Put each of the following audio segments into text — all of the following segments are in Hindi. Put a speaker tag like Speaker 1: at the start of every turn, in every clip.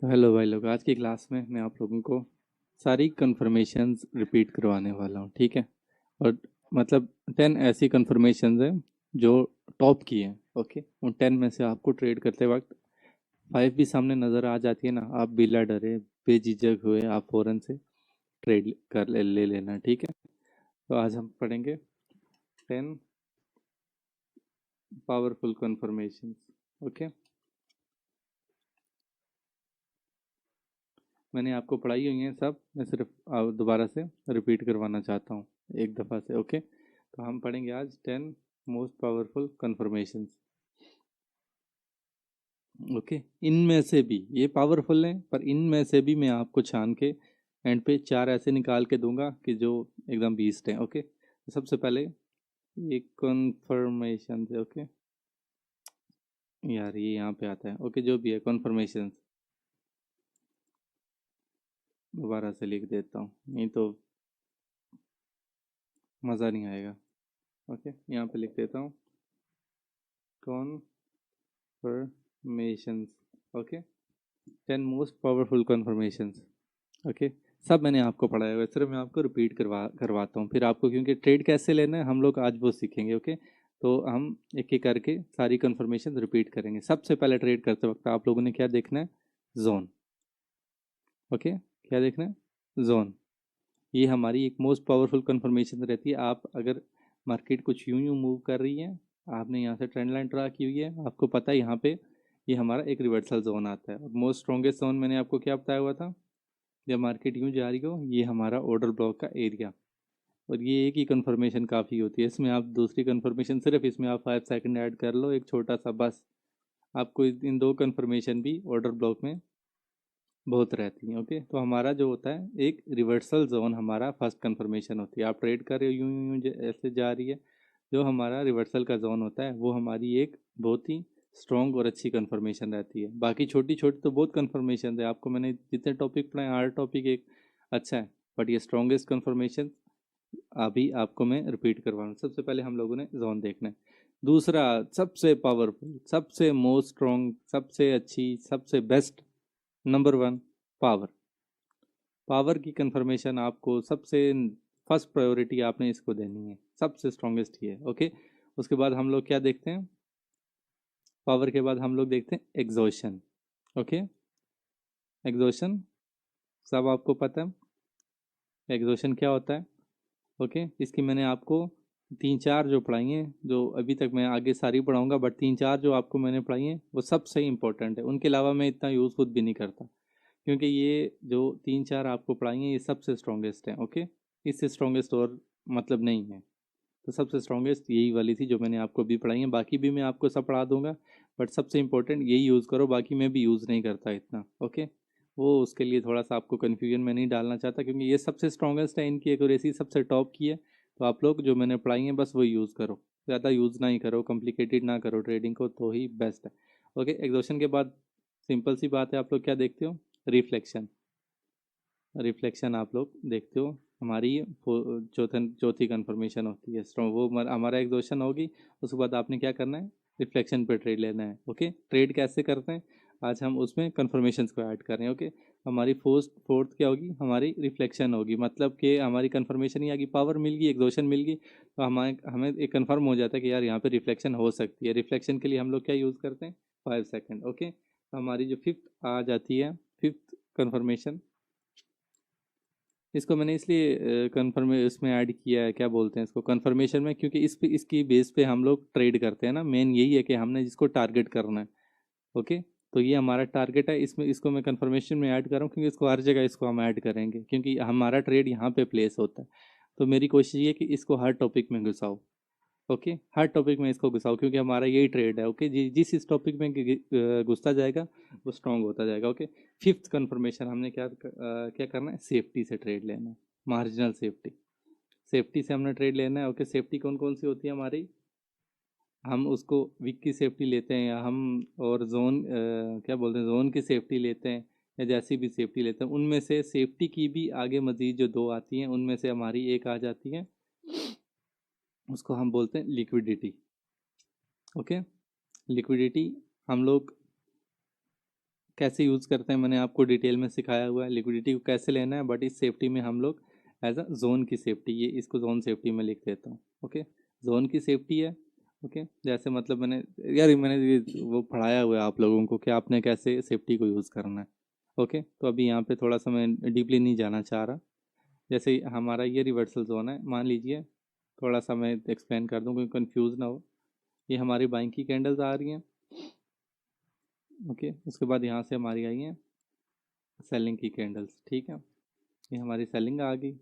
Speaker 1: तो हेलो भाई लोग, आज की क्लास में मैं आप लोगों को सारी कन्फर्मेशंस रिपीट करवाने वाला हूँ, ठीक है। और मतलब 10 ऐसी कन्फर्मेशंस हैं जो टॉप की हैं, ओके। उन 10 में से आपको ट्रेड करते वक्त 5 भी सामने नज़र आ जाती है ना, आप बिला डरे बेझिझक हुए आप फ़ौरन से ट्रेड कर ले लेना, ठीक है। तो आज हम पढ़ेंगे 10 पावरफुल कन्फर्मेशंस, ओके। मैंने आपको पढ़ाई हुई है सब, मैं सिर्फ दोबारा से रिपीट करवाना चाहता हूँ एक दफ़ा से, ओके। तो हम पढ़ेंगे आज 10 मोस्ट पावरफुल कन्फर्मेशंस, ओके। इनमें से भी ये पावरफुल हैं, पर इनमें से भी मैं आपको छान के एंड पे 4 ऐसे निकाल के दूंगा कि जो एकदम बीस्ट हैं, ओके। तो सबसे पहले एक कन्फर्मेशन है, ओके। यार ये यहाँ पे आता है, ओके। जो भी है कन्फर्मेशन, दोबारा से लिख देता हूँ, नहीं तो मज़ा नहीं आएगा, ओके। यहाँ पे लिख देता हूँ conformations, okay. 10 most powerful conformations, okay. सब मैंने आपको पढ़ाया हुआ है, सिर्फ मैं आपको रिपीट करवाता हूँ फिर आपको, क्योंकि ट्रेड कैसे लेना है हम लोग आज वो सीखेंगे, ओके। तो हम एक एक करके सारी कन्फर्मेशन रिपीट करेंगे। सबसे पहले ट्रेड करते वक्त आप लोगों ने क्या देखना है? Zone, okay. क्या देखना है? जोन। ये हमारी एक मोस्ट पावरफुल कन्फर्मेशन रहती है। आप अगर मार्केट कुछ यूं यूं मूव कर रही है, आपने यहाँ से ट्रेंड लाइन ड्रा की हुई है, आपको पता है यहाँ पे ये हमारा एक रिवर्सल जोन आता है। और मोस्ट स्ट्रॉन्गेस्ट जोन मैंने आपको क्या बताया हुआ था? जब मार्केट यूं जा रही हो, ये हमारा ऑर्डर ब्लॉक का एरिया। और ये एक ही कन्फर्मेशन काफ़ी होती है, इसमें आप दूसरी कन्फर्मेशन सिर्फ इसमें आप 5 सेकंड ऐड कर लो, एक छोटा सा बस। आपको इन दो कन्फर्मेशन भी ऑर्डर ब्लॉक में बहुत रहती हैं, ओके। तो हमारा जो होता है एक रिवर्सल जोन हमारा फर्स्ट कंफर्मेशन होती है। आप ट्रेड कर रहे हो यूं यूं ऐसे जा रही है, जो हमारा रिवर्सल का जोन होता है वो हमारी एक बहुत ही स्ट्रॉन्ग और अच्छी कंफर्मेशन रहती है। बाकी छोटी छोटी तो बहुत कंफर्मेशन है, आपको मैंने जितने टॉपिक पढ़ाए हर टॉपिक एक अच्छा है, बट ये स्ट्रॉन्गेस्ट कंफर्मेशन अभी आपको मैं रिपीट करवा रहा हूँ। सबसे पहले हम लोगों ने जोन देखना है। दूसरा सबसे पावरफुल, सबसे मोस्ट स्ट्रॉन्ग, सबसे अच्छी, सबसे बेस्ट, नंबर 1, पावर। पावर की कंफर्मेशन आपको सबसे फर्स्ट प्रायोरिटी आपने इसको देनी है, सबसे स्ट्रॉन्गेस्ट ही है, ओके। उसके बाद हम लोग क्या देखते हैं? पावर के बाद हम लोग देखते हैं एग्जॉशन, ओके। एग्जॉशन सब आपको पता है एग्जॉशन क्या होता है, ओके। इसकी मैंने आपको तीन चार जो पढ़ाई हैं, जो अभी तक मैं आगे सारी पढ़ाऊंगा, बट तीन चार जो आपको मैंने पढ़ाई हैं वो सबसे इंपॉर्टेंट है। उनके अलावा मैं इतना यूज़ खुद भी नहीं करता, क्योंकि ये जो तीन चार आपको पढ़ाई हैं ये सबसे स्ट्रॉन्गेस्ट हैं, ओके। इससे स्ट्रॉन्गेस्ट और मतलब नहीं है। तो सबसे स्ट्रॉन्गेस्ट यही वाली थी जो मैंने आपको भी पढ़ाई है, बाकी भी मैं आपको सब पढ़ा दूंगा, बट सबसे इंपॉर्टेंट यही यूज़ करो। बाकी मैं भी यूज़ नहीं करता इतना, ओके। वो उसके लिए थोड़ा सा आपको कन्फ्यूजन में नहीं डालना चाहता, क्योंकि ये सबसे स्ट्रॉन्गेस्ट है, इनकी एक्यूरेसी सबसे टॉप की है। तो आप लोग जो मैंने पढ़ाई है बस वो यूज़ करो, ज़्यादा यूज़ ना ही करो, कॉम्प्लिकेटेड ना करो ट्रेडिंग को, तो ही बेस्ट है, ओके। एग्जॉशन के बाद सिंपल सी बात है, आप लोग क्या देखते हो? रिफ्लेक्शन। रिफ्लेक्शन आप लोग देखते हो, हमारी चौथी कंफर्मेशन होती है स्ट्रॉन्ग, वो हमारा एग्जॉशन होगी। उसके बाद आपने क्या करना है? रिफ्लेक्शन पे ट्रेड लेना है, ओके। ट्रेड कैसे करते हैं आज हम उसमें कंफर्मेशंस को ऐड कर रहे हैं, ओके। हमारी फोर्थ क्या होगी? हमारी रिफ्लेक्शन होगी, मतलब कि हमारी कंफर्मेशन ही आ गई, पावर मिल गई, एग्जॉशन मिल गई, तो हमें हमें एक कंफर्म हो जाता है कि यार यहाँ पे रिफ्लेक्शन हो सकती है। रिफ्लेक्शन के लिए हम लोग क्या यूज़ करते हैं? 5 सेकंड, ओके। तो हमारी जो फिफ्थ आ जाती है, फिफ्थ कंफर्मेशन, इसको मैंने इसलिए कंफर्म इसमें ऐड किया है, क्या बोलते हैं इसको, कंफर्मेशन में, क्योंकि इस पे इसकी बेस पे हम लोग ट्रेड करते हैं ना। मेन यही है कि हमने जिसको टारगेट करना है, ओके। तो ये हमारा टारगेट है, इसमें इसको मैं कंफर्मेशन में ऐड कर रहा हूँ, क्योंकि इसको हर जगह इसको हम ऐड करेंगे, क्योंकि हमारा ट्रेड यहाँ पे प्लेस होता है। तो मेरी कोशिश ये है कि इसको हर टॉपिक में घुसाओ, ओके। हर टॉपिक में इसको घुसाओ, क्योंकि हमारा यही ट्रेड है, ओके। जिस इस टॉपिक में घुसता जाएगा वो स्ट्रांग होता जाएगा, ओके। फिफ्थ कंफर्मेशन हमने क्या करना है? सेफ्टी से ट्रेड लेना है, मार्जिनल सेफ्टी। सेफ्टी से हमने ट्रेड लेना है, ओके। सेफ्टी कौन कौन सी होती है हमारी? हम उसको वीक की सेफ्टी लेते हैं, या हम और जोन क्या बोलते हैं, जोन की सेफ्टी लेते हैं, या जैसी भी सेफ्टी लेते हैं। उनमें से सेफ्टी की भी आगे मजीद जो दो आती हैं, उनमें से हमारी एक आ जाती है, उसको हम बोलते हैं लिक्विडिटी, ओके। लिक्विडिटी हम लोग कैसे यूज़ करते हैं मैंने आपको डिटेल में सिखाया हुआ है, लिक्विडिटी को कैसे लेना है, बट इस सेफ्टी में हम लोग एज अ जोन की सेफ्टी, ये इसको जोन सेफ्टी में लिख देता हूँ। ओके, जोन की सेफ्टी है। ओके, जैसे मतलब मैंने ये वो पढ़ाया हुआ है आप लोगों को कि आपने कैसे सेफ्टी को यूज़ करना है। ओके, तो अभी यहाँ पे थोड़ा सा मैं डीपली नहीं जाना चाह रहा। जैसे हमारा ये रिवर्सल जोन है, मान लीजिए, थोड़ा सा मैं एक्सप्लेन कर दूँ क्योंकि कंफ्यूज ना हो। ये हमारी बाइंग की कैंडल्स आ रही हैं। ओके, उसके बाद यहाँ से हमारी आई हैं सेलिंग की कैंडल्स। ठीक है, ये हमारी सेलिंग आ गई।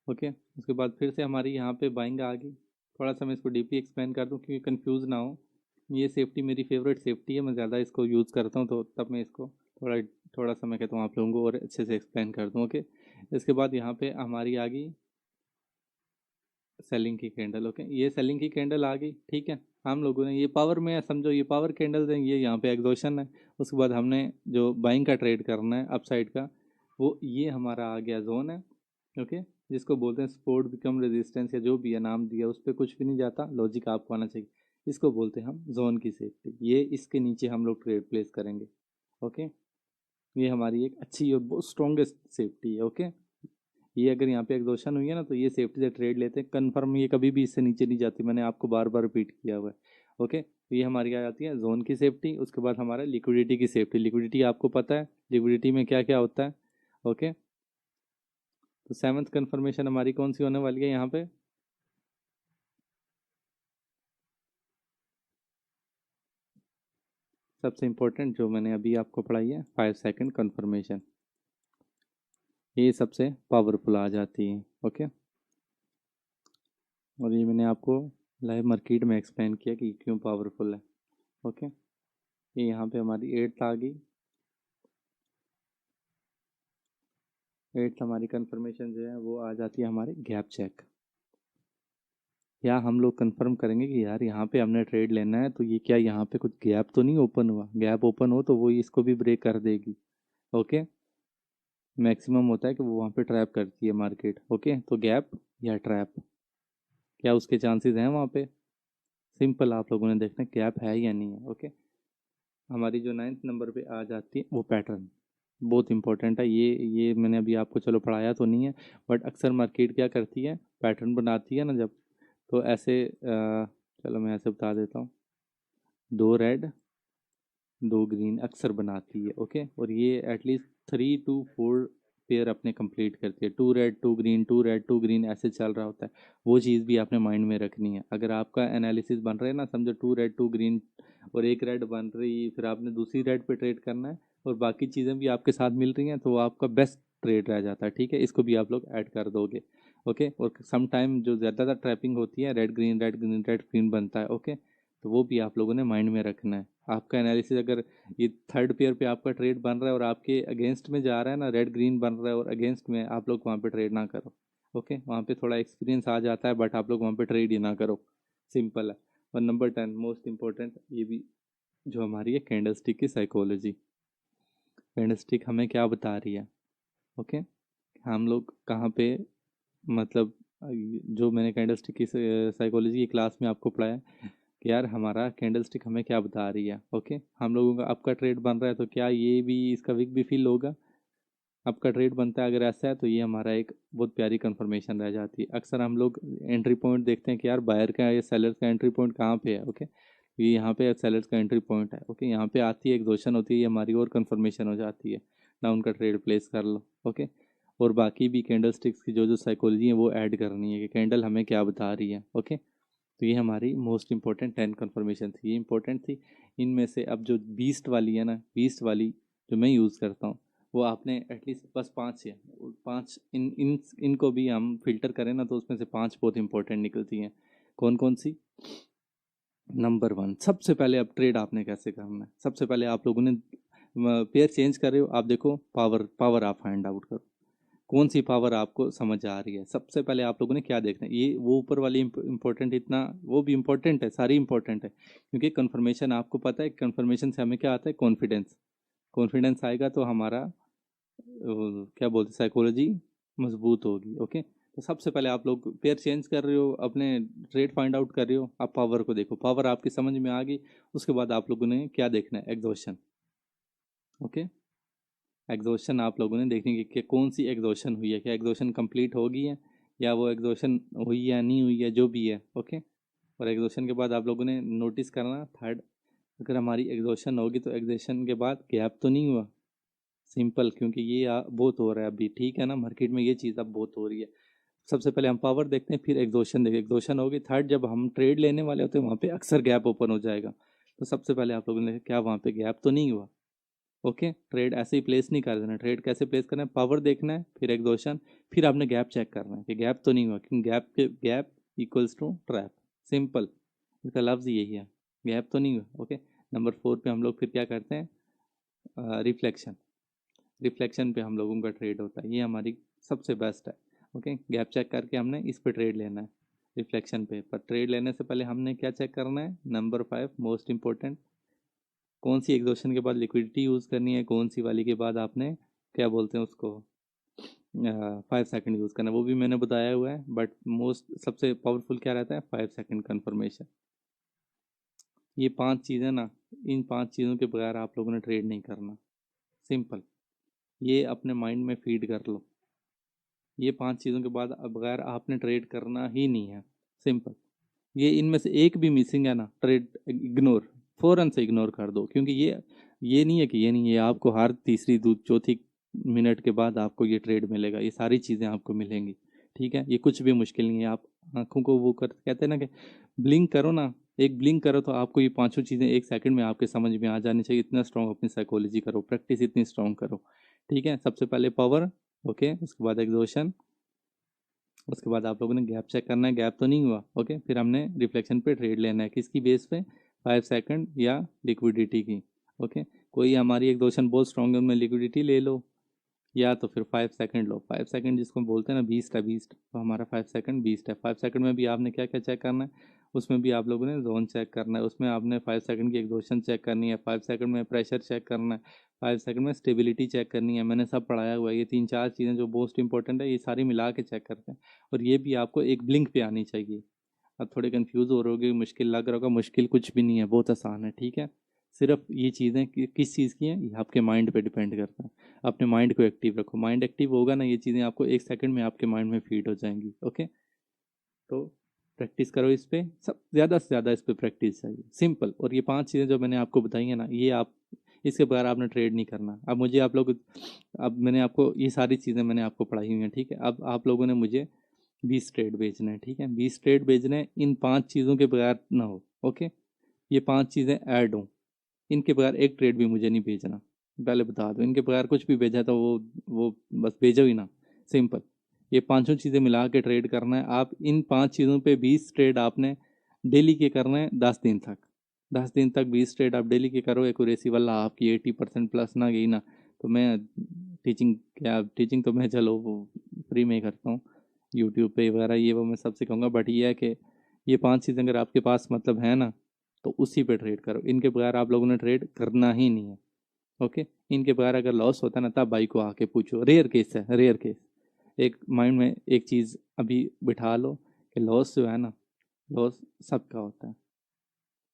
Speaker 1: ओके, उसके बाद फिर से हमारी यहाँ पे बाइंग आ गई। थोड़ा सा मैं इसको डीपली एक्सप्लेन कर दूँ क्योंकि कंफ्यूज ना हो। ये सेफ्टी मेरी फेवरेट सेफ्टी है, मैं ज़्यादा इसको यूज़ करता हूँ, तो तब मैं इसको थोड़ा थोड़ा सा मैं कहता हूँ आप लोगों को और अच्छे से एक्सप्लेन कर दूँ। ओके, इसके बाद यहाँ पे हमारी आ गई सेलिंग की कैंडल। ओके, ये सेलिंग की कैंडल आ गई। ठीक है, हम लोगों ने ये पावर में समझो, ये पावर कैंडल्स हैं, ये यहाँ पे एग्जॉशन है। उसके बाद हमने जो बाइंग का ट्रेड करना है अपसाइड का, वो ये हमारा आ गया जोन है। ओके, जिसको बोलते हैं सपोर्ट बिकम रेजिस्टेंस, या जो भी है नाम दिया, उस पर कुछ भी नहीं जाता, लॉजिक आपको आना चाहिए। इसको बोलते हैं हम जोन की सेफ्टी। ये इसके नीचे हम लोग ट्रेड प्लेस करेंगे। ओके, ये हमारी एक अच्छी और बहुत स्ट्रॉन्गेस्ट सेफ्टी है। ओके, ये अगर यहाँ पे एग्जॉशन हुई है ना, तो ये सेफ्टी से ट्रेड लेते हैं कन्फर्म, ये कभी भी इससे नीचे नहीं जाती, मैंने आपको बार बार रिपीट किया हुआ है। ओके, तो ये हमारी आ जाती है जोन की सेफ्टी। उसके बाद हमारा लिक्विडिटी की सेफ्टी। लिक्विडिटी आपको पता है लिक्विडिटी में क्या क्या होता है। ओके, तो सेवन्थ कन्फर्मेशन हमारी कौन सी होने वाली है यहाँ पे? सबसे इंपॉर्टेंट जो मैंने अभी आपको पढ़ाई है 5 सेकंड कन्फर्मेशन, ये सबसे पावरफुल आ जाती है। ओके, और ये मैंने आपको लाइव मार्केट में एक्सप्लेन किया कि क्यों पावरफुल है। ओके, ये यहाँ पे हमारी एट्थ आ गई। एट्थ हमारी कन्फर्मेशन जो है वो आ जाती है हमारी गैप चेक। या हम लोग कंफर्म करेंगे कि यार यहाँ पे हमने ट्रेड लेना है, तो ये क्या यहाँ पे कुछ गैप तो नहीं ओपन हुआ। गैप ओपन हो तो वो इसको भी ब्रेक कर देगी। ओके, मैक्सिमम होता है कि वो वहाँ पे ट्रैप करती है मार्केट। ओके, तो गैप या ट्रैप, क्या उसके चांसेस हैं वहाँ पे? सिंपल, आप लोगों ने देखना गैप है या नहीं है। ओके, हमारी जो 9th नंबर पे आ जाती है वो पैटर्न, बहुत इंपॉर्टेंट है। ये मैंने अभी आपको चलो पढ़ाया तो नहीं है, बट अक्सर मार्केट क्या करती है, पैटर्न बनाती है ना जब, तो ऐसे चलो मैं ऐसे बता देता हूँ, 2 रेड 2 ग्रीन अक्सर बनाती है। ओके, और ये एटलीस्ट 3 to 4 पेयर अपने कंप्लीट करती है। 2 रेड 2 ग्रीन 2 रेड 2 ग्रीन ऐसे चल रहा होता है। वो चीज़ भी आपने माइंड में रखनी है। अगर आपका एनालिसिस बन रहा है ना, समझो 2 रेड 2 ग्रीन और एक रेड बन रही, फिर आपने दूसरी रेड पे ट्रेड करना है और बाकी चीज़ें भी आपके साथ मिल रही हैं, तो वो आपका बेस्ट ट्रेड रह जाता है। ठीक है, इसको भी आप लोग ऐड कर दोगे। ओके, और सम टाइम जो ज़्यादातर ट्रैपिंग होती है, रेड ग्रीन बनता है। ओके, तो वो भी आप लोगों ने माइंड में रखना है। आपका एनालिसिस अगर ये थर्ड पेयर पे आपका ट्रेड बन रहा है और आपके अगेंस्ट में जा रहा है ना, रेड ग्रीन बन रहा है और अगेंस्ट में, आप लोग वहाँ पे ट्रेड ना करो। ओके, वहाँ पे थोड़ा एक्सपीरियंस आ जाता है, बट आप लोग वहाँ पे ट्रेड ही ना करो। सिंपल है। और नंबर 10 मोस्ट इंपॉर्टेंट, ये भी जो हमारी है कैंडलस्टिक की साइकोलॉजी। कैंडलस्टिक हमें क्या बता रही है? ओके, हम लोग कहाँ पे, मतलब जो मैंने कैंडलस्टिक की साइकोलॉजी की क्लास में आपको पढ़ाया कि यार हमारा कैंडलस्टिक हमें क्या बता रही है। ओके, हम लोगों का आपका ट्रेड बन रहा है, तो क्या ये भी इसका विक भी फील होगा? आपका ट्रेड बनता है अगर ऐसा है, तो ये हमारा एक बहुत प्यारी कंफर्मेशन रह जाती है। अक्सर हम लोग एंट्री पॉइंट देखते हैं कि यार बायर का या सेलर का एंट्री पॉइंट कहाँ पे है। ओके, ये यहाँ पे सेलर्स का एंट्री पॉइंट है। ओके, यहाँ पे आती है एग्जॉशन होती है, ये हमारी और कंफर्मेशन हो जाती है ना, उनका ट्रेड प्लेस कर लो। ओके, और बाकी भी कैंडल स्टिक्स की जो जो साइकोलॉजी है वो ऐड करनी है कि कैंडल हमें क्या बता रही है। ओके, तो ये हमारी मोस्ट इंपॉर्टेंट 10 कन्फर्मेशन थी, ये इंपॉर्टेंट थी। इनमें से अब जो बीस्ट वाली है ना, बीस्ट वाली जो मैं यूज़ करता हूँ, वो आपने एटलीस्ट बस 5 है, 5 इन इन इनको भी हम फिल्टर करें ना, तो उसमें से 5 बहुत इंपॉर्टेंट निकलती हैं। कौन कौन सी? नंबर 1, सबसे पहले अब ट्रेड आपने कैसे करना है। सबसे पहले आप लोगों ने पेयर चेंज कर रहे हो, आप देखो पावर, पावर आप फाइंड आउट करो, कौन सी पावर आपको समझ आ रही है। सबसे पहले आप लोगों ने क्या देखना है, ये वो ऊपर वाली इंपॉर्टेंट, इतना वो भी इंपॉर्टेंट है, सारी इंपॉर्टेंट है, क्योंकि कन्फर्मेशन आपको पता है, कन्फर्मेशन से हमें क्या आता है, कॉन्फिडेंस। कॉन्फिडेंस आएगा तो हमारा क्या बोलते हैं, साइकोलॉजी मजबूत होगी। ओके, तो सबसे पहले आप लोग पेयर चेंज कर रहे हो, अपने ट्रेड फाइंड आउट कर रहे हो, आप पावर को देखो, पावर आपकी समझ में आ गई। उसके बाद आप लोगों ने क्या देखना है, एग्जॉशन। ओके। एग्जॉशन आप लोगों ने देखने की कि कौन सी एग्जॉशन हुई है, क्या एग्जॉशन कंप्लीट हो गई है या वो एग्जॉशन हुई या नहीं हुई है, जो भी है। ओके। और एग्जॉशन के बाद आप लोगों ने नोटिस करना थर्ड, अगर हमारी एग्जॉशन होगी तो एग्जॉशन के बाद गैप तो नहीं हुआ। सिंपल, क्योंकि ये बहुत हो रहा है अभी, ठीक है ना, मार्केट में ये चीज़ अब बहुत हो रही है। सबसे पहले हम पावर देखते हैं, फिर एग्जॉशन देखते हैं। एग्जॉशन होगी थर्ड, जब हम ट्रेड लेने वाले होते हैं वहाँ पे अक्सर गैप ओपन हो जाएगा। तो सबसे पहले आप लोगों ने क्या वहाँ पे गैप तो नहीं हुआ। ओके। ट्रेड ऐसे ही प्लेस नहीं कर देना। ट्रेड कैसे प्लेस करना है, पावर देखना है, फिर एग्जॉशन, फिर आपने गैप चेक करना है कि गैप तो नहीं हुआ, क्योंकि gap equals to trap. Simple, इसका लफ्ज़ यही है, गैप तो नहीं हुआ। ओके। नंबर 4 पे हम लोग फिर क्या करते हैं, रिफ्लेक्शन। रिफ्लेक्शन पे हम लोगों का ट्रेड होता है, ये हमारी सबसे बेस्ट है। ओके। गैप चेक करके हमने इस पे ट्रेड लेना है, रिफ्लेक्शन पे। पर ट्रेड लेने से पहले हमने क्या चेक करना है, नंबर 5 मोस्ट इंपॉर्टेंट, कौन सी एग्जॉशन के बाद लिक्विडिटी यूज़ करनी है, कौन सी वाली के बाद आपने क्या बोलते हैं उसको 5 सेकंड यूज़ करना है। वो भी मैंने बताया हुआ है, बट मोस्ट सबसे पावरफुल क्या रहता है, 5 सेकंड कन्फर्मेशन। ये 5 चीज़ें ना, इन 5 चीज़ों के बगैर आप लोगों ने ट्रेड नहीं करना। सिंपल, ये अपने माइंड में फीड कर लो। ये 5 चीज़ों के बाद अब बगैर आपने ट्रेड करना ही नहीं है। सिंपल, ये इनमें से एक भी मिसिंग है ना, ट्रेड इग्नोर, फ़ौरन से इग्नोर कर दो। क्योंकि ये नहीं है कि ये नहीं है, आपको हर तीसरी चौथी मिनट के बाद आपको ये ट्रेड मिलेगा, ये सारी चीज़ें आपको मिलेंगी। ठीक है, ये कुछ भी मुश्किल नहीं है। आप आंखों को वो कर कहते हैं ना कि ब्लिंक करो ना, एक ब्लिंक करो तो आपको ये पांचों चीज़ें एक सेकंड में आपके समझ में आ जानी चाहिए। इतना स्ट्रांग अपनी साइकोलॉजी करो, प्रैक्टिस इतनी स्ट्रांग करो। ठीक है, सबसे पहले पावर। ओके। उसके बाद एग्जॉशन। उसके बाद आप लोगों ने गैप चेक करना है, गैप तो नहीं हुआ। ओके। फिर हमने रिफ्लेक्शन पे ट्रेड लेना है, किसकी बेस पे, 5 सेकंड या लिक्विडिटी की। ओके। कोई हमारी एक दोशन बहुत स्ट्रांग है, उनमें लिक्विडिटी ले लो, या तो फिर 5 सेकंड लो। 5 सेकंड जिसको बोलते हैं ना बीस्ट है, बीस्ट, तो हमारा 5 सेकंड बीस्ट है। 5 सेकंड में भी आपने क्या क्या चेक करना है, उसमें भी आप लोगों ने जोन चेक करना है, उसमें आपने 5 सेकंड की एग्जॉशन चेक करनी है, 5 सेकंड में प्रेशर चेक करना है, 5 सेकंड में स्टेबिलिटी चेक करनी है। मैंने सब पढ़ाया हुआ है, ये 3 4 चीज़ें जो मोस्ट इंपॉर्टेंट है, ये सारी मिला के चेक करते हैं। और ये भी आपको एक ब्लिंक पे आनी चाहिए। अब थोड़े कंफ्यूज हो रहोगे, मुश्किल लग रहा होगा, मुश्किल कुछ भी नहीं है, बहुत आसान है। ठीक है, सिर्फ ये चीज़ें किस चीज़ की हैं, ये आपके माइंड पे डिपेंड करता है। अपने माइंड को एक्टिव रखो, माइंड एक्टिव होगा ना, ये चीज़ें आपको एक सेकंड में आपके माइंड में फीड हो जाएंगी। ओके। तो प्रैक्टिस करो इस पे, सब ज़्यादा से ज़्यादा इस पे प्रैक्टिस चाहिए। सिंपल, और ये 5 चीज़ें जो मैंने आपको बताई हैं ना, ये आप इसके बगैर आपने ट्रेड नहीं करना। अब मुझे आप लोग, अब मैंने आपको ये सारी चीज़ें मैंने आपको पढ़ाई हुई हैं। ठीक है, अब आप लोगों ने मुझे 20 ट्रेड भेजने हैं। ठीक है, 20 ट्रेड भेजने हैं, इन 5 चीज़ों के बगैर ना हो। ओके। ये 5 चीज़ें ऐड हों, इनके बगैर एक ट्रेड भी मुझे नहीं भेजना, पहले बता दो। इनके बगैर कुछ भी भेजा तो वो बस भेजो ही ना। सिंपल, ये पांचों चीज़ें मिला के ट्रेड करना है। आप इन 5 चीज़ों पे 20 ट्रेड आपने डेली के करना है, 10 दिन तक। 10 दिन तक 20 ट्रेड आप डेली के करो, एक्यूरेसी वाला आपकी 80% प्लस ना गई ना, तो मैं टीचिंग, क्या टीचिंग तो मैं चलो वो फ्री में ही करता हूँ, यूट्यूब पे वगैरह ये वो मैं सब सिखाऊंगा। बट ये है कि ये 5 चीज़ें अगर आपके पास मतलब है ना, तो उसी पे ट्रेड करो। इनके बगैर आप लोगों ने ट्रेड करना ही नहीं है। ओके। इनके बगैर अगर लॉस होता है ना, तब भाई को आके पूछो, रेयर केस है, रेयर केस। एक माइंड में एक चीज़ अभी बिठा लो कि लॉस जो है ना, लॉस सबका होता है।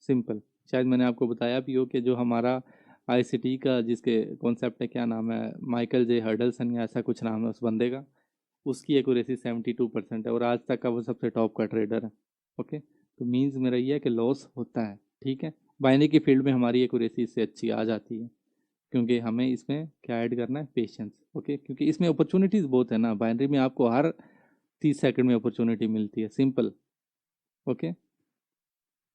Speaker 1: सिंपल, शायद मैंने आपको बताया भी हो कि जो हमारा आईसीटी का जिसके कॉन्सेप्ट है, क्या नाम है, माइकल जे हर्डलसन या ऐसा कुछ नाम है उस बंदे का, उसकी एक्यूरेसी 72% है और आज तक का वो सबसे टॉप का ट्रेडर है। ओके। तो मीन्स मेरा ये है कि लॉस होता है। ठीक है, बाइनरी की फील्ड में हमारी एक्यूरेसी इससे अच्छी आ जाती है, क्योंकि हमें इसमें क्या ऐड करना है, पेशेंस। ओके, क्योंकि इसमें अपॉर्चुनिटीज़ बहुत है ना, बाइनरी में आपको हर 30 सेकंड में अपॉर्चुनिटी मिलती है। सिंपल। ओके।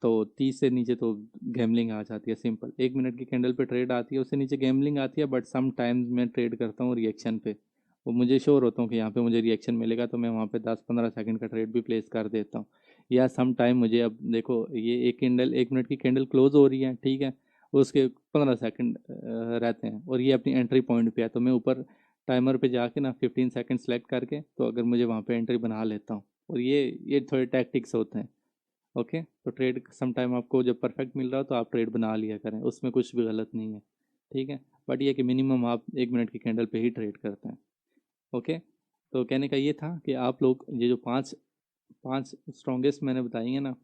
Speaker 1: तो 30 से नीचे तो गैमलिंग आ जाती है। सिंपल, 1 मिनट की कैंडल पे ट्रेड आती है, उससे नीचे गैमलिंग आती है। बट सम टाइम्स मैं ट्रेड करता हूँ रिएक्शन पे, वो मुझे श्योर होता हूँ कि यहाँ पे मुझे रिएक्शन मिलेगा, तो मैं वहाँ पे 10 15 सेकंड का ट्रेड भी प्लेस कर देता हूँ। या सम टाइम मुझे, अब देखो ये एक कैंडल, 1 मिनट की कैंडल क्लोज हो रही है, ठीक है, उसके 15 सेकंड रहते हैं और ये अपनी एंट्री पॉइंट पे है, तो मैं ऊपर टाइमर पे जाके ना 15 सेकंड सेलेक्ट करके, तो अगर मुझे वहाँ पे एंट्री बना लेता हूँ। और ये थोड़े टैक्टिक्स होते हैं। ओके। तो ट्रेड सम टाइम आपको जब परफेक्ट मिल रहा हो तो आप ट्रेड बना लिया करें, उसमें कुछ भी गलत नहीं है। ठीक है, बट ये कि मिनिमम आप 1 मिनट की कैंडल पे ही ट्रेड करते हैं। ओके। तो कहने का ये था कि आप लोग ये जो पांच पांच स्ट्रॉन्गेस्ट मैंने बताई है ना,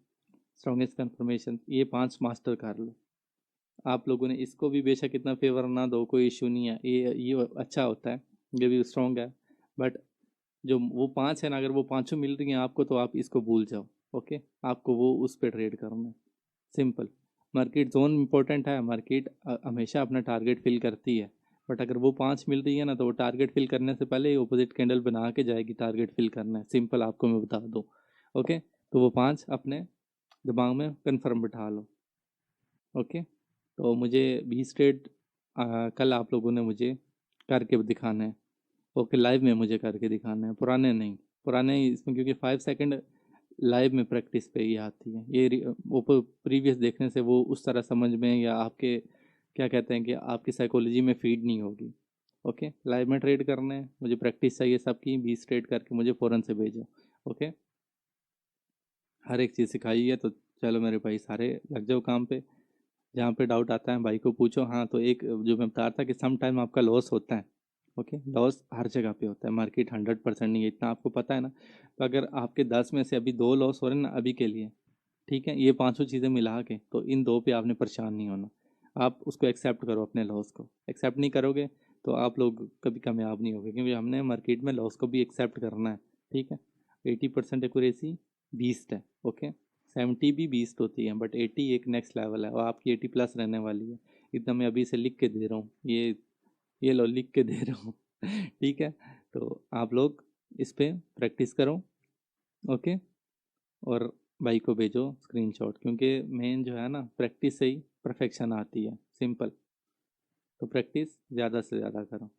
Speaker 1: स्ट्रॉन्गेस्ट कन्फर्मेशन, ये 5 मास्टर कर लो। आप लोगों ने इसको भी बेशक इतना फेवर ना दो, कोई इशू नहीं है, ये अच्छा होता है, ये भी स्ट्रॉन्ग है। बट जो वो 5 है ना, अगर वो पांचों मिल रही हैं आपको तो आप इसको भूल जाओ। ओके, आपको वो उस पर ट्रेड करना है, सिंपल। मार्केट जोन इंपॉर्टेंट है, मार्केट हमेशा अपना टारगेट फिल करती है, बट अगर वो 5 मिल रही है ना तो वो टारगेट फिल करने से पहले ऑपोजिट कैंडल बना के जाएगी, टारगेट फिल करना है, सिंपल, आपको मैं बता दूँ। ओके, तो वो 5 अपने दिमाग में कन्फर्म बिठा लो। ओके, तो मुझे 20 ट्रेड कल आप लोगों ने मुझे करके दिखाना है। ओके, लाइव में मुझे करके दिखाना है, पुराने नहीं। पुराने इसमें क्योंकि 5 सेकंड लाइव में प्रैक्टिस पे ही आती है, ये वो प्रीवियस देखने से वो उस तरह समझ में या आपके क्या कहते हैं कि आपकी साइकोलॉजी में फीड नहीं होगी। ओके, लाइव में ट्रेड करना है, मुझे प्रैक्टिस चाहिए सबकी, 20 ट्रेड करके मुझे फ़ौरन से भेजो। ओके, हर एक चीज़ सिखाई है, तो चलो मेरे भाई सारे लग जाओ काम पे। जहाँ पे डाउट आता है भाई को पूछो। हाँ, तो एक जो मैं बता रहा था कि सम टाइम आपका लॉस होता है। ओके, लॉस हर जगह पे होता है, मार्केट 100% नहीं है, इतना आपको पता है ना। तो अगर आपके 10 में से अभी 2 लॉस हो रहे हैं ना अभी के लिए, ठीक है, ये पांचों चीज़ें मिला के, तो इन 2 पे आपने परेशान नहीं होना। आप उसको एक्सेप्ट करो, अपने लॉस को एक्सेप्ट नहीं करोगे तो आप लोग कभी कामयाब नहीं होगे, क्योंकि हमने मार्केट में लॉस को भी एक्सेप्ट करना है। ठीक है, 80% एक्यूरेसी बीस्ट है। ओके, 70 भी बीस्ट होती है, बट 80 एक नेक्स्ट लेवल है, और आपकी 80 प्लस रहने वाली है। इतना मैं अभी से लिख के दे रहा हूँ, ये लो, लिख के दे रहा हूँ। ठीक है, तो आप लोग इस पे प्रैक्टिस करो। ओके, और भाई को भेजो स्क्रीनशॉट, क्योंकि मेन जो है ना, प्रैक्टिस से ही परफेक्शन आती है, सिंपल। तो प्रैक्टिस ज़्यादा से ज़्यादा करो।